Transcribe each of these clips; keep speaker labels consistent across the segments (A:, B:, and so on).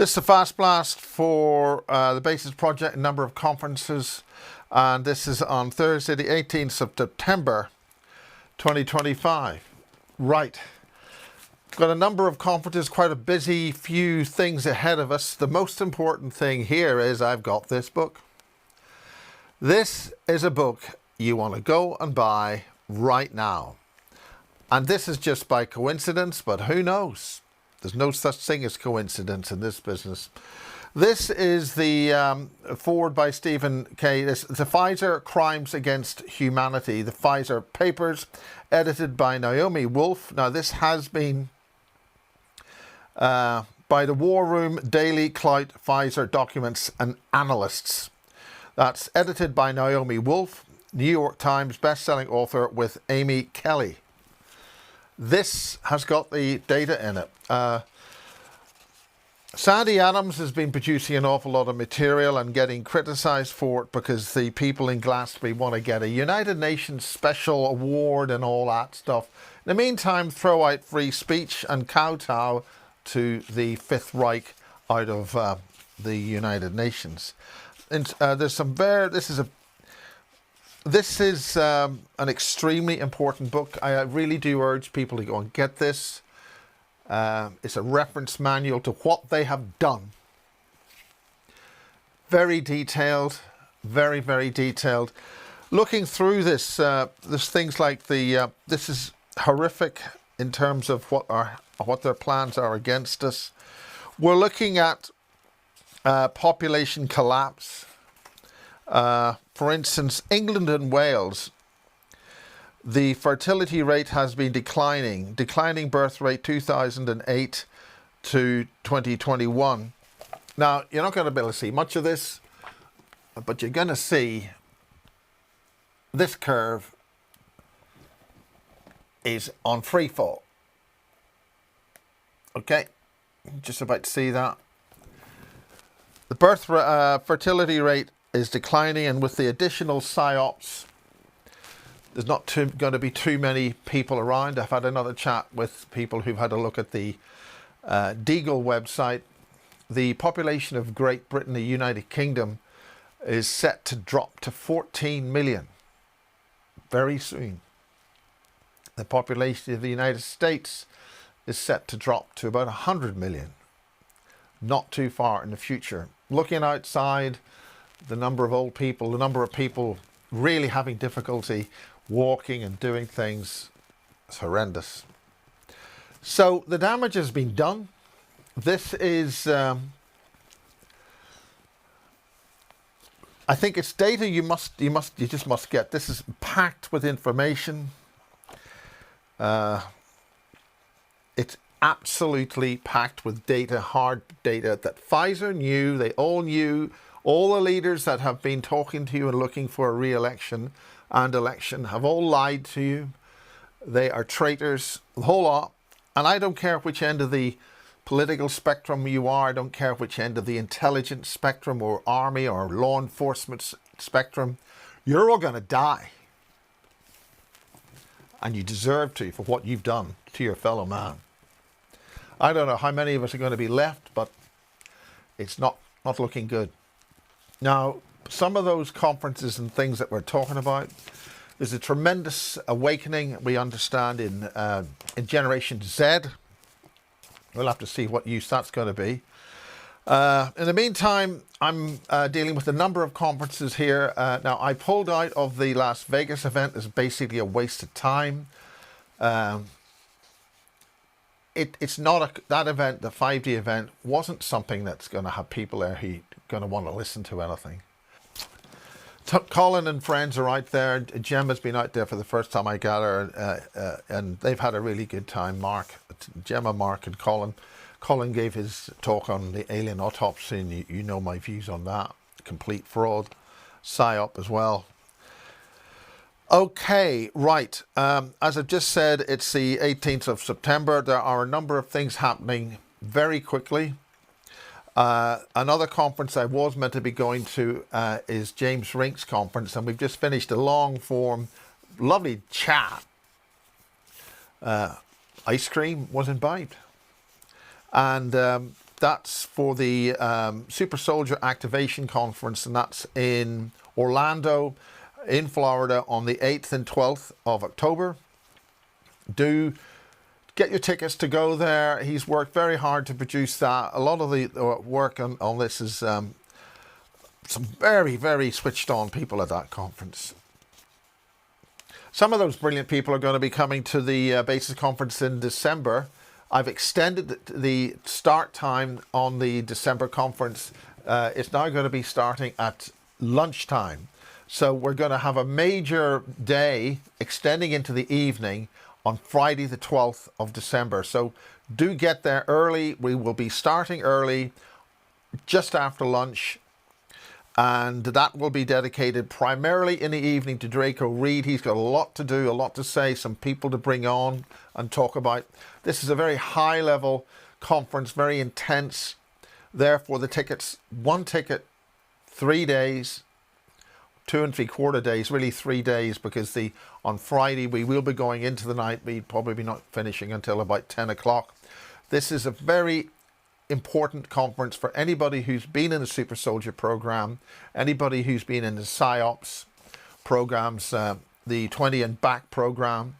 A: This is a fast blast for the Basis Project, a number of conferences, and this is on Thursday, the 18th of September, 2025. Right. Got a number of conferences, quite a busy few things ahead of us. The most important thing here is I've got this book. This is a book you want to go and buy right now. And this is just by coincidence, but who knows? There's no such thing as coincidence in this business. This is the forward by Stephen K. This, the Pfizer Crimes Against Humanity, the Pfizer Papers, edited by Naomi Wolfe. Now, this has been by the War Room, Daily Clout, Pfizer Documents and Analysts. That's edited by Naomi Wolfe, New York Times best-selling author with Amy Kelly. This has got the data in it. Sandy Adams has been producing an awful lot of material and getting criticised for it because the people in Glastonbury want to get a United Nations special award and all that stuff. In the meantime, throw out free speech and kowtow to the Fifth Reich out of the United Nations. And there's some This is an extremely important book. I really do urge people to go and get this. It's a reference manual to what they have done. Very detailed, very, very detailed. Looking through this, there's things like this is horrific in terms of what their plans are against us. We're looking at population collapse. For instance, England and Wales, the fertility rate has been declining birth rate 2008 to 2021. Now, you're not going to be able to see much of this, but you're going to see this curve is on free fall. Okay, just about to see that. The fertility rate is declining, and with the additional PSYOPs, there's not going to be too many people around. I've had another chat with people who've had a look at the Deagle website. The population of Great Britain, the United Kingdom, is set to drop to 14 million very soon. The population of the United States is set to drop to about 100 million, not too far in the future. Looking outside, the number of old people, the number of people really having difficulty walking and doing things is horrendous. So the damage has been done. This is, I think it's data you just must get. This is packed with information. It's absolutely packed with data, hard data that Pfizer knew, they all knew. All the leaders that have been talking to you and looking for a re-election and election have all lied to you. They are traitors, the whole lot. And I don't care which end of the political spectrum you are. I don't care which end of the intelligence spectrum or army or law enforcement spectrum. You're all going to die. And you deserve to for what you've done to your fellow man. I don't know how many of us are going to be left, but it's not looking good. Now, some of those conferences and things that we're talking about, there's a tremendous awakening, we understand, in Generation Z. We'll have to see what use that's going to be. In the meantime, I'm dealing with a number of conferences here. Now, I pulled out of the Las Vegas event. It's basically a waste of time. It's not that event, the 5D event, wasn't something that's going to have people there who going to want to listen to anything. Colin and friends are out there. Gemma's been out there for the first time I gather, and they've had a really good time. Gemma, Mark and Colin. Colin gave his talk on the alien autopsy, and you know my views on that. Complete fraud. PSYOP as well. Okay, right. As I've just said, it's the 18th of September. There are a number of things happening very quickly. Another conference I was meant to be going to is James Rink's conference, and we've just finished a long form, lovely chat. Ice cream was imbibed. And That's for the Super Soldier Activation Conference, and that's in Orlando, in Florida, on the 8th and 12th of October. Do get your tickets to go there. He's worked very hard to produce that. A lot of the work on this is some very, very switched on people at that conference. Some of those brilliant people are going to be coming to the Basis Conference in December. I've extended the start time on the December conference. It's now going to be starting at lunchtime. So we're going to have a major day extending into the evening on Friday the 12th of December. So do get there early. We will be starting early, just after lunch. And that will be dedicated primarily in the evening to Draco Reed. He's got a lot to do, a lot to say, some people to bring on and talk about. This is a very high level conference, very intense. Therefore, the tickets, one ticket, 3 days, 2 3/4 days, really 3 days, because on Friday we will be going into the night. We'd probably be not finishing until about 10 o'clock. This is a very important conference for anybody who's been in the Super Soldier program, anybody who's been in the PSYOPs programs, the 20 and back program.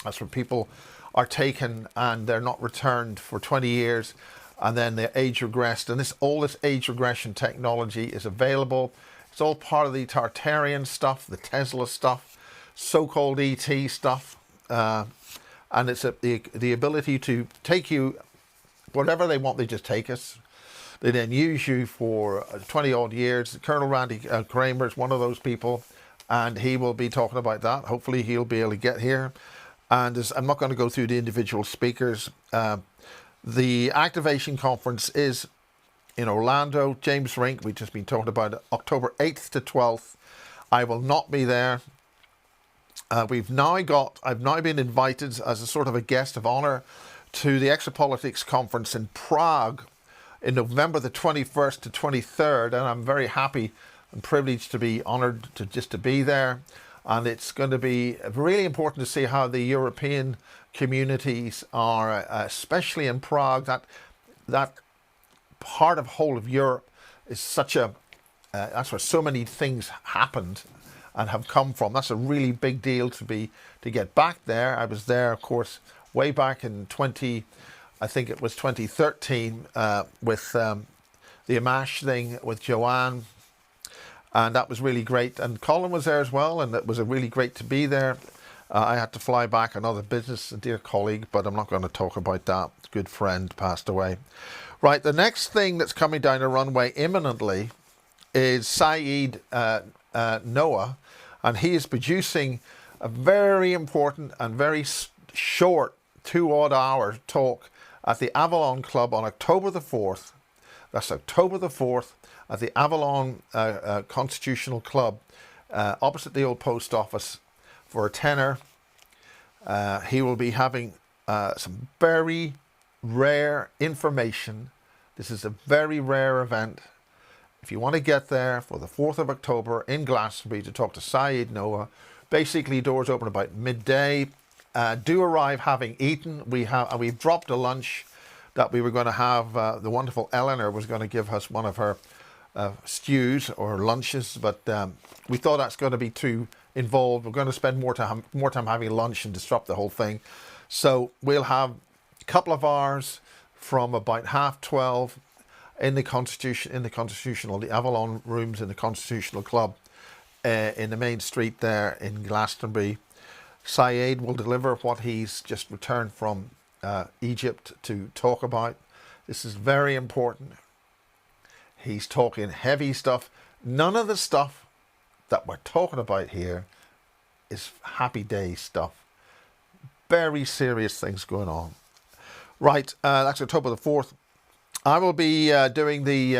A: That's where people are taken and they're not returned for 20 years, and then they age regressed. And all this age regression technology is available. It's all part of the Tartarian stuff, the Tesla stuff, so-called ET stuff, and it's the ability to take you whatever they want. They just take us. They then use you for 20 odd years. Colonel Randy Kramer is one of those people, and he will be talking about that. Hopefully he'll be able to get here. And I'm not going to go through the individual speakers. The activation conference is in Orlando, James Rink. We've just been talking about it, October 8th to 12th. I will not be there. I've now been invited as a sort of a guest of honor to the Exopolitics Conference in Prague in November the 21st to 23rd, and I'm very happy and privileged to be honored to be there. And it's going to be really important to see how the European communities are, especially in Prague. That part of whole of Europe is such a that's where so many things happened and have come from. That's a really big deal to get back there. I was there, of course, way back in 2013 with the Amash thing with Joanne, and that was really great. And Colin was there as well, and it was really great to be there. I had to fly back, another business, a dear colleague, but I'm not going to talk about that. A good friend passed away. Right, the next thing that's coming down the runway imminently is Saeed Noah, and he is producing a very important and very short 2-odd-hour talk at the Avalon Club on October the 4th. That's October the 4th at the Avalon Constitutional Club opposite the old post office for a tenner. He will be having some very rare information. This is a very rare event. If you want to get there for the 4th of October in Glastonbury to talk to Saeed Noah, basically doors open about midday. Do arrive having eaten. We've dropped a lunch that we were going to have. The wonderful Eleanor was going to give us one of her stews or lunches, but we thought that's going to be too involved. We're going to spend more time having lunch and disrupt the whole thing. So we'll have a couple of hours from about 12:30 in the Avalon rooms in the Constitutional Club in the main street there in Glastonbury. Saeed will deliver what he's just returned from Egypt to talk about. This is very important. He's talking heavy stuff. None of the stuff that we're talking about here is happy day stuff. Very serious things going on. Right, that's October the 4th. I will be doing the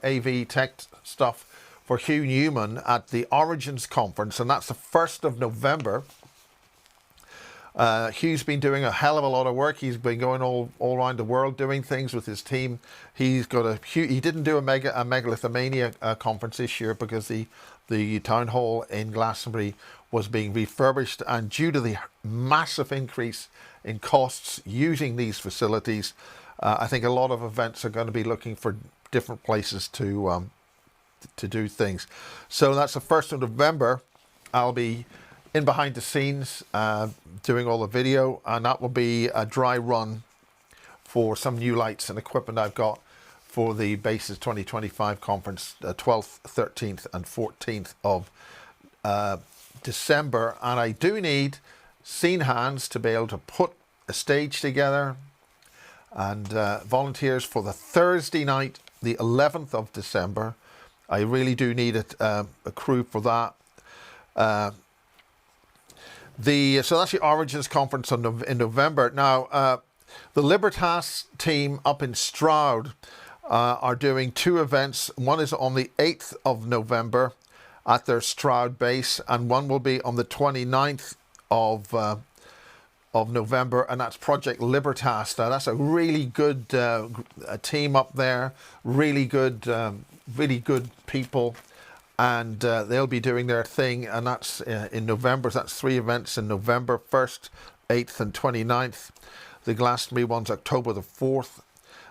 A: AV tech stuff for Hugh Newman at the Origins Conference, and that's the 1st of November. Hugh's been doing a hell of a lot of work. He's been going all around the world doing things with his team. He didn't do a megalithomania conference this year because the town hall in Glastonbury was being refurbished, and due to the massive increase in costs using these facilities, I think a lot of events are going to be looking for different places to do things. So that's the 1st of November. I'll be in behind the scenes doing all the video, and that will be a dry run for some new lights and equipment I've got for the Bases 2025 conference, 12th, 13th and 14th of December. And I do need scene hands to be able to put a stage together, and volunteers for the Thursday night, the 11th of December. I really do need a crew for that. So that's the Origins conference in November. Now, the Libertas team up in Stroud are doing 2 events. One is on the 8th of November at their Stroud base, and one will be on the 29th of November, and that's Project Libertas. Now, that's a really good team up there, really good people, and they'll be doing their thing, and that's in November. So that's 3 events in November, 1st, 8th and 29th. The Glastonbury one's October the 4th.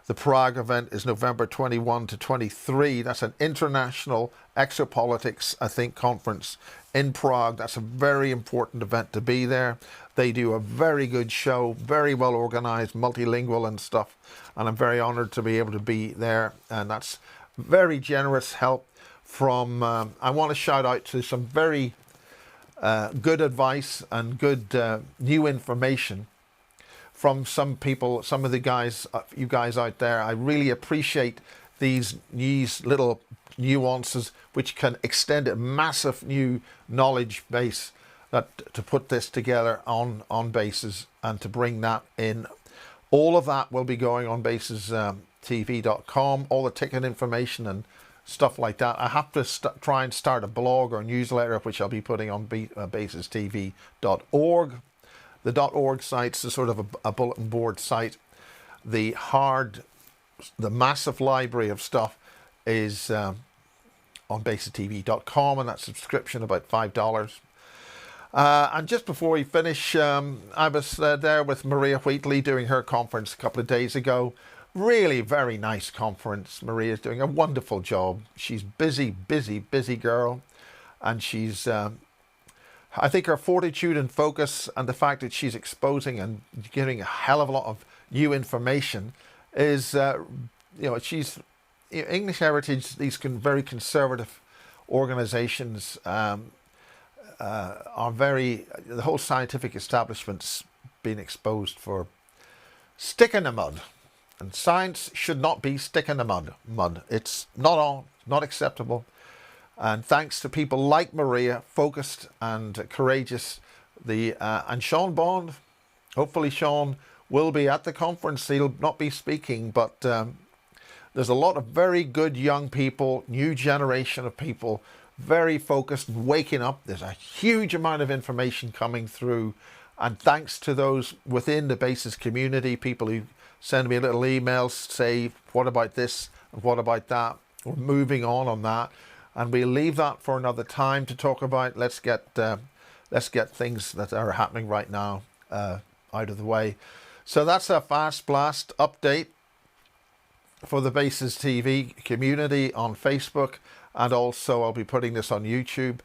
A: The Prague event is November 21 to 23. That's an international exopolitics, I think, conference in Prague. That's a very important event to be there. They do a very good show, very well organized, multilingual and stuff. And I'm very honored to be able to be there. And that's very generous help from, I want to shout out to some very good advice and good new information from some people, some of the guys, you guys out there. I really appreciate these little nuances which can extend a massive new knowledge base to put this together on Bases and to bring that in. All of that will be going on basestv.com, all the ticket information and stuff like that. I have to try and start a blog or newsletter, which I'll be putting on basestv.org. The .org site's a sort of a bulletin board site. The massive library of stuff is on basestv.com, and that subscription about $5. And just before we finish, I was there with Maria Wheatley doing her conference a couple of days ago. Really very nice conference. Maria's doing a wonderful job. She's busy girl, and she's I think her fortitude and focus and the fact that she's exposing and giving a hell of a lot of new information is, she's English Heritage. These very conservative organizations are the whole scientific establishment's been exposed for stick in the mud, and science should not be stick in the mud. It's not acceptable. And thanks to people like Maria, focused and courageous, and Sean Bond, hopefully Sean will be at the conference. He'll not be speaking, but there's a lot of very good young people, new generation of people, very focused, waking up. There's a huge amount of information coming through, and thanks to those within the Bases community, people who send me little emails, say, what about this and what about that? We're moving on that. And we'll leave that for another time to talk about. Let's get things that are happening right now out of the way. So that's a fast blast update for the Bases TV community on Facebook, and also I'll be putting this on YouTube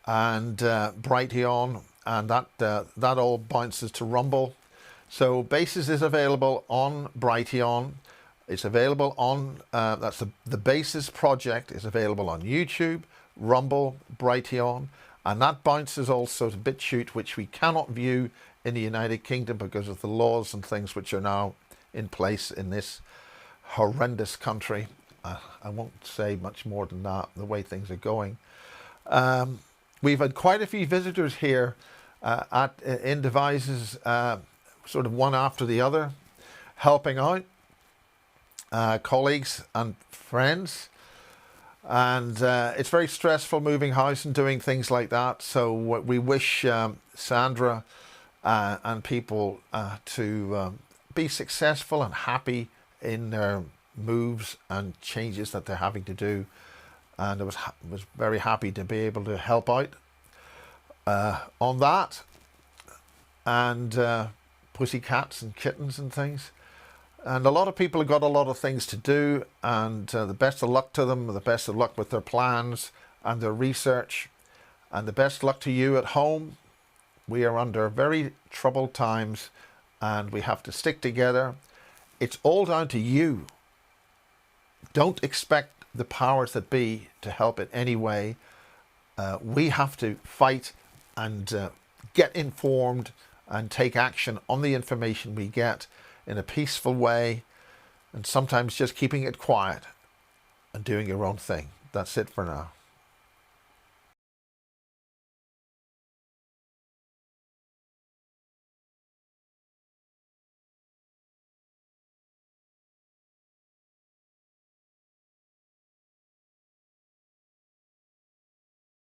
A: and Brighteon, and that all bounces to Rumble. So Bases is available on Brighteon. It's available on, that's the Bases project is available on YouTube, Rumble, Brighteon, and that bounces also to BitChute, which we cannot view in the United Kingdom because of the laws and things which are now in place in this horrendous country. I won't say much more than that, the way things are going. We've had quite a few visitors here in Devices, sort of one after the other, helping out. Colleagues and friends, and it's very stressful moving house and doing things like that, so we wish Sandra and people to be successful and happy in their moves and changes that they're having to do, and I was very happy to be able to help out on that, and pussycats and kittens and things. And a lot of people have got a lot of things to do, and the best of luck to them, the best of luck with their plans and their research, and the best luck to you at home. We are under very troubled times, and we have to stick together. It's all down to you. Don't expect the powers that be to help in any way. We have to fight and get informed and take action on the information we get in a peaceful way, and sometimes just keeping it quiet and doing your own thing. That's it for now.